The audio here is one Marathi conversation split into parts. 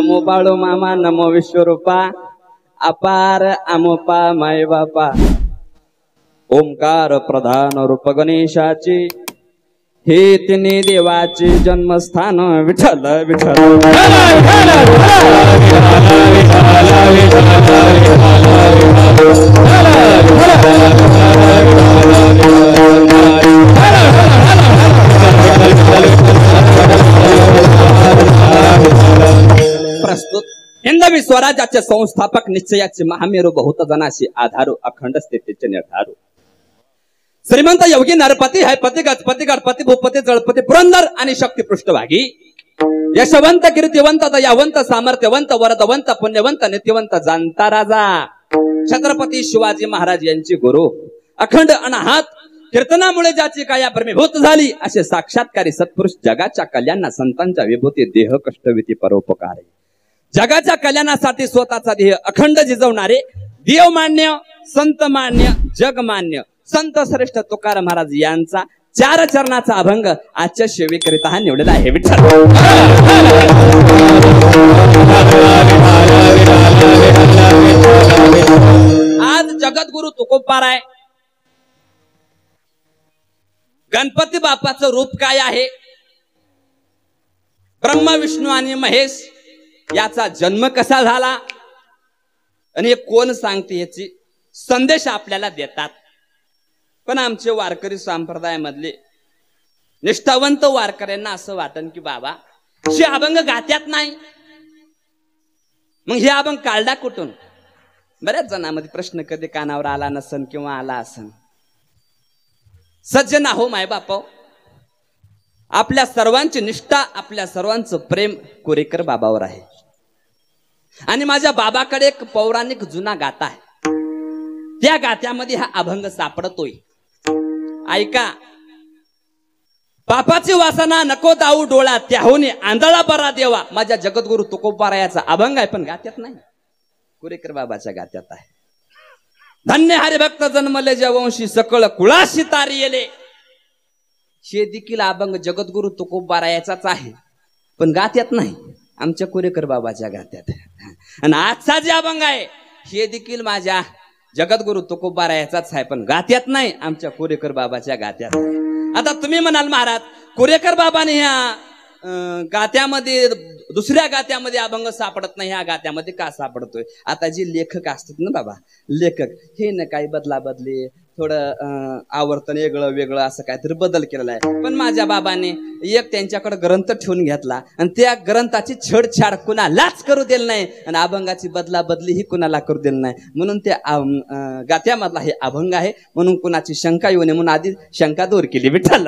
नमो बाळू मामा, नमो विश्वरूपा, अपार अमोपा माय बापा, ओंकार प्रधान रूप गणेशाची, हे तिन्ही देवाचे जन्मस्थान विठ्ठल विठ्ठल। प्रस्तुत हिंदवी स्वराज्याचे संस्थापक, निश्चयाचे महामेरू, बहुत जनाशी आधारू, अखंड स्थितीचे निर्धारू, श्रीमंत योगी नरपती, हैपती गजपती गणपती भूपती जळपती पुरंदर आणि शक्ती पृष्ठभागी, यशवंत कीर्तिवंत दयावंत सामर्थ्यवंत वरदवंत पुण्यवंत नित्यवंत जाणता राजा छत्रपती शिवाजी महाराज यांची गुरु, अखंड अनाहत कीर्तनामुळे ज्याची काया भ्रमीभूत झाली, असे साक्षात्कारी सत्पुरुष, जगाच्या कल्याणा संतांच्या विभूती, देह कष्टविती परोपकार, जगाच्या कल्याणासाठी स्वतःचा देह अखंड झिजवणारे, देवमान्य संत मान्य जगमान्य संत श्रेष्ठ तुकाराम महाराज यांचा 4 चरणाचा अभंग आजच्या सेवेकरिता निवडलेला आहे विठ्ठल। आज जगद्गुरु तुकोबाराय, गणपती बाप्पाचं रूप काय आहे, ब्रह्मा विष्णू आणि महेश याचा जन्म कसा झाला आणि हे कोण सांगते, याची संदेश आपल्याला देतात। पण आमचे वारकरी संप्रदायामधले निष्ठावंत वारकऱ्यांना असं वाटन की बाबा हे अभंग गात्यात नाही, मग हे अभंग काढला कुठून? बऱ्याच जणांमध्ये प्रश्न कधी कानावर आला नसन किंवा आला असन। सज्जन हो माय बापा, आपल्या सर्वांची निष्ठा, आपल्या सर्वांचं प्रेम कोरेकर बाबावर आहे आणि माझ्या बाबाकडे एक पौराणिक जुना गाथा आहे, त्या गात्यामध्ये हा अभंग सापडतोय। ऐका, पापाची वासना नको दाऊ डोळा, त्याहून आंधळा बरा देवा, माझ्या जगद्गुरु तुकोबारायाचा अभंग आहे, पण गात्यात नाही, कोरेकर बाबाच्या गात्यात आहे। धन्य हरिभक्त जन्मले जवंशी, सकळ कुळाशी तारी येले, हे देखील अभंग जगद्गुरु तुकोबारायाचाच आहे, पण गात्यात नाही, आमच्या कोरेकर बाबाच्या गात्यात। आणि आजचा जे अभंग आहे हे देखील माझ्या जगद्गुरु तुकोबारायाचाच आहे, पण गात्यात नाही, आमच्या कोरेकर बाबाच्या गात्यात आहे। आता तुम्ही म्हणाल महाराज, कोरेकर बाबाने ह्या गात्यामध्ये, दुसऱ्या गात्यामध्ये अभंग सापडत नाही, ह्या गात्यामध्ये का सापडतोय? आता जे लेखक असतात ना बाबा, लेखक हे न काही बदला बदली, थोडं आवर्तन वेगळं वेगळं असं काहीतरी बदल केलेला आहे, पण माझ्या बाबाने एक त्यांच्याकडे ग्रंथ ठेवून घेतला आणि त्या ग्रंथाची छेडछाड कुणालाच करू दिलं नाही आणि अभंगाची बदला बदली ही कुणाला करू दिलं नाही, म्हणून त्या गात्यामधला हे अभंग आहे, म्हणून कुणाची शंका येऊ नये म्हणून आधी शंका दूर केली विठ्ठल।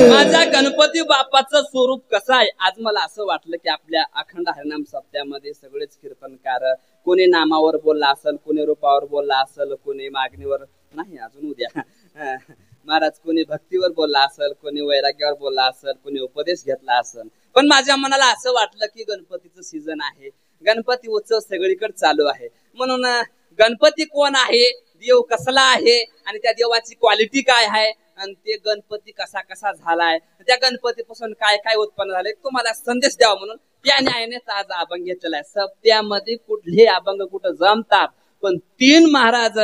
माझ्या गणपती बाप्पाचं स्वरूप कसं आहे? आज मला असं वाटलं की आपल्या अखंड हरिनाम सप्त्यामध्ये सगळेच कीर्तनकार, कोणी नामावर बोलला असेल, कोणी रूपावर बोलला असेल, कोणी मागणीवर नाही, अजून उद्या महाराज, कोणी भक्तीवर बोलला असेल, कोणी वैराग्यावर बोलला असेल, कोणी उपदेश घेतला असेल, पण माझ्या मनाला असं वाटलं की गणपतीचं सीझन आहे, गणपती उत्सव सगळीकडे चालू आहे, म्हणून गणपती कोण आहे, देव कसला आहे आणि त्या देवाची क्वालिटी काय आहे आणि ते गणपती कसा कसा झालाय, त्या गणपतीपासून काय काय उत्पन्न झाले, तुम्हाला संदेश द्यावा म्हणून त्या न्यायाने आज अभंग घेतलेला आहे। सप्त्यामध्ये कुठले अभंग कुठं जमतात, पण 3 महाराज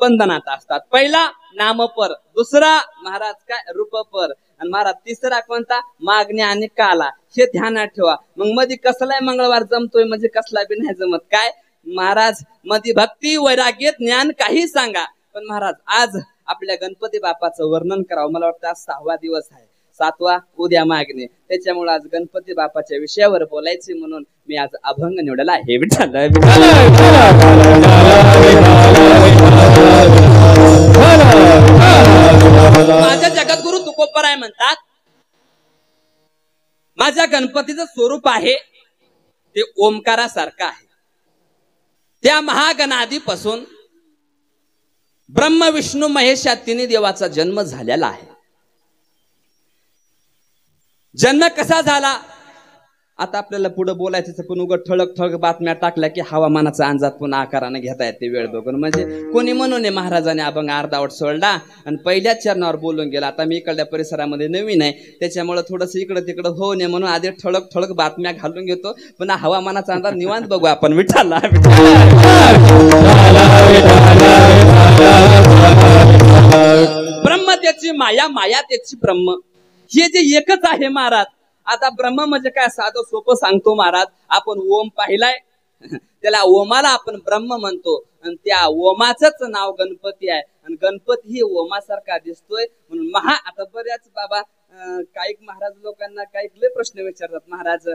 बंधनात असतात। पहिला नामपर, दुसरा महाराज काय रूपपर, आणि महाराज तिसरा कोणता, मागणी आणि काला, हे ध्यानात ठेवा। मग मध्ये कसलाय मंगळवार जमतोय म्हणजे कसला बी नाही जमत, काय महाराज मध्ये भक्ती वैराग्य ज्ञान काही सांगा, पण महाराज आज आपल्या गणपती बाप्पाचं वर्णन करावं, मला वाटतं आज 6वा दिवस आहे, 7वा उद्या मागणे, त्याच्यामुळे आज गणपती बाप्पाच्या विषयावर बोलायचे म्हणून मी आज अभंग निवडला आहे विठ्ठल। माझ्या जगद्गुरु तुकोबाराय म्हणतात, माझ्या गणपतीचं स्वरूप आहे ते ओंकारासारखं आहे, त्या महागणाधीपासून ब्रह्म विष्णू महेश या 3 देवाचा जन्म झालेला आहे। जन्म कसा झाला? आता आपल्याला पुढे बोलायचं पण उगत ठळक ठळक बातम्या टाकल्या की हवामानाचा अंदाज पुन्हा आकाराने घेता येते वेळ बघून. म्हणजे कोणी म्हणून महाराजाने अभंग अर्धावट सोडला आणि पहिल्याच चरणावर बोलून गेला. आता मी इकडल्या परिसरामध्ये नवीन आहे त्याच्यामुळे थोडंसं इकडं तिकडं होऊ नये म्हणून आधी ठळक ठळक बातम्या घालून घेतो. पण हवामानाचा अंदाज निवांत बघू आपण. विठ्ठला ब्रह्म त्याची माया, माया त्याची ब्रह्म, हे जे एकच आहे महाराज. आता ब्रह्म म्हणजे काय साधं सोपं सांगतो महाराज. आपण ओम पाहिलाय, त्याला ओमाला आपण ब्रह्म म्हणतो आणि त्या ओमाचंच नाव गणपती आहे. आणि गणपती ही ओमासारखा दिसतोय म्हणून आता बऱ्याच बाबा काही महाराज लोकांना काही लय प्रश्न विचारतात. महाराज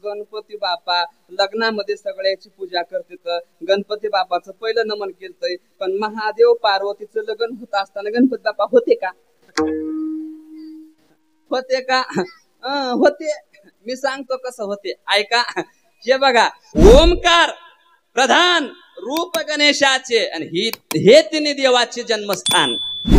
गणपती बाप्पा लग्नामध्ये सगळ्याची पूजा करते, गणपती बाप्पाचं पहिलं नमन केलंय, पण महादेव पार्वतीचं लग्न होत असताना गणपती बाप्पा होते का? होते का? होते. मी सांगतो कसं होते, ऐका. हे बघा, ओमकार प्रधान रूप गणेशाचे आणि हे तिन्ही देवाचे जन्मस्थान.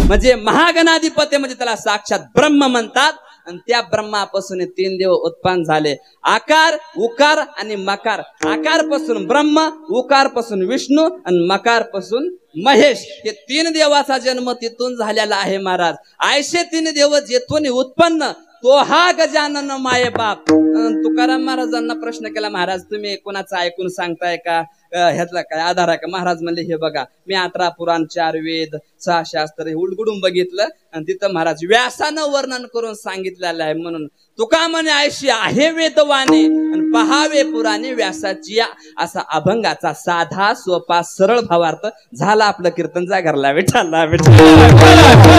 म्हणजे महागणाधिपती म्हणजे त्याला साक्षात ब्रह्म म्हणतात. आणि त्या ब्रह्मापासून 3 देव उत्पन्न झाले, आकार, उकार आणि मकार. आकार पासून ब्रह्म, उकार पासून विष्णू आणि मकार पासून महेश. हे 3 देवाचा जन्म तिथून झालेला आहे महाराज. आयशे 3 देव जेथून उत्पन्न तो हा गजानन माये बाप. तुकाराम महाराजांना प्रश्न केला, महाराज तुम्ही कोणाचं ऐकून सांगताय का? ह्यातला काय आधार आहे का? महाराज म्हणले, हे बघा मी 18 पुराण, 4 वेद, 6 शास्त्र हे उलगडून बघितलं आणि तिथं महाराज व्यासानं वर्णन करून सांगितलेलं आहे. म्हणून तुका म्हणे आयशी आहे वेदवाणी आणि पहावे पुराणे व्यासाची. असा अभंगाचा साधा सोपा सरळ भावार्थ झाला. आपलं कीर्तन जागरला. विठ्ठला विठ्ठला.